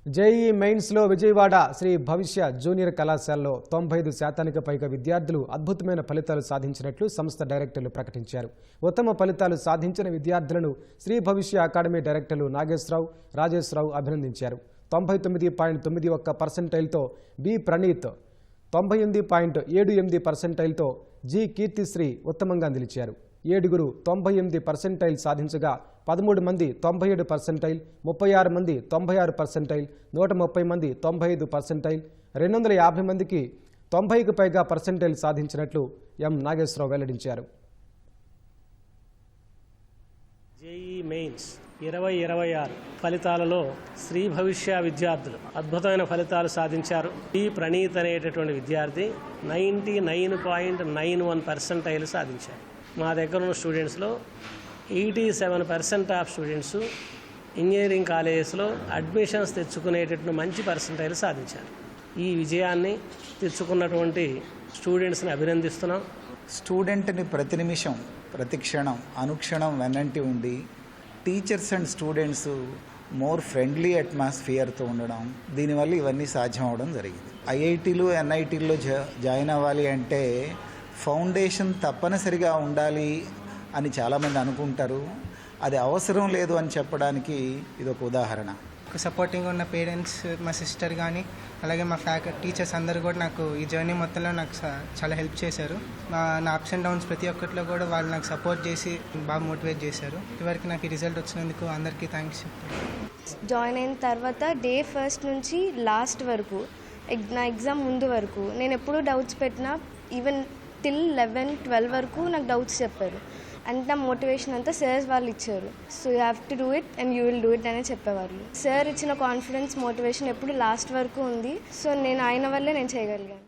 JEE మెయిన్స్లో విజయవాడ శ్రీ భవిష్య junior కళాశాలలో 95% పైగా విద్యార్థులు అద్భుతమైన ఫలితాలు సాధించినట్లు సంస్థ డైరెక్టర్లు ప్రకటించారు. ఉత్తమ ఫలితాలు సాధించిన విద్యార్థులను శ్రీ భవిష్య అకాడమీ డైరెక్టర్లు నాగేశ్వరరావు, రాజేశ్వరరావు అభినందించారు. 99.91%తో బి ప్రణీత్, 98.78%తో జి కీర్తిశ్రీ ఉత్తమంగా నిలిచారు. 7గురు 98% సాధించగా 13 మంది 97%, 36 మంది 96%, 130 మంది 95%, 250 మందికి 90కి పైగా పర్సెంటైల్ సాధించినట్లు ఎం నాగేశ్వరరావు వెల్లడించారు. జేఈఈ మెయిన్స్ 2026 ఫలితాలలో శ్రీ భవిష్య విద్యార్థులు అద్భుతమైన ఫలితాలు సాధించారు. ఈ ప్రణీత్ అనేటటువంటి విద్యార్థి 99.91% సాధించారు. మా దగ్గర ఉన్న స్టూడెంట్స్లో 87% ఆఫ్ స్టూడెంట్స్ ఇంజనీరింగ్ కాలేజెస్లో అడ్మిషన్స్ తెచ్చుకునేటటువంటి మంచి పర్సెంటైల్ సాధించారు. ఈ విజయాన్ని తెచ్చుకున్నటువంటి స్టూడెంట్స్ని అభినందిస్తున్నాం. స్టూడెంట్ని ప్రతి నిమిషం, ప్రతి క్షణం, అనుక్షణం వెన్నంటి ఉండి teachers and students more friendly అట్మాస్ఫియర్తో ఉండడం, దీనివల్ల ఇవన్నీ సాధ్యం అవడం జరిగింది. ఐఐటీలు, ఎన్ఐటీల్లో జాయిన్ అవ్వాలి అంటే ఫౌండేషన్ తప్పనిసరిగా ఉండాలి అని చాలామంది అనుకుంటారు. అది అవసరం లేదు అని చెప్పడానికి ఇదొక ఉదాహరణ. సపోర్టింగ్ ఉన్న పేరెంట్స్, మా సిస్టర్ కానీ అలాగే మా టీచర్స్ అందరూ కూడా నాకు ఈ జర్నీ మొత్తంలో నాకు చాలా హెల్ప్ చేశారు. నా అప్స్ అండ్ డౌన్స్ ప్రతి ఒక్కటిలో కూడా వాళ్ళు నాకు సపోర్ట్ చేసి బాగా మోటివేట్ చేశారు. ఇవరకు నాకు ఈ రిజల్ట్ వచ్చినందుకు అందరికీ థ్యాంక్స్ చెప్తాను. జాయిన్ అయిన తర్వాత డే ఫస్ట్ నుంచి లాస్ట్ వరకు, నా ఎగ్జామ్ ముందు వరకు నేను ఎప్పుడూ డౌట్స్ పెట్టినా ఈవెన్ టిల్ 11-12 వరకు నాకు డౌట్స్ చెప్పారు. అంత మోటివేషన్ అంతా సార్స్ వాళ్ళు ఇచ్చారు. So you have to do it and you will do it అని చెప్పేవాళ్ళు. సార్ ఇచ్చిన కాన్ఫిడెన్స్, మోటివేషన్ ఎప్పుడు లాస్ట్ వరకు ఉంది. సో నేను ఆయన వల్లే నేను చేయగలిగాను.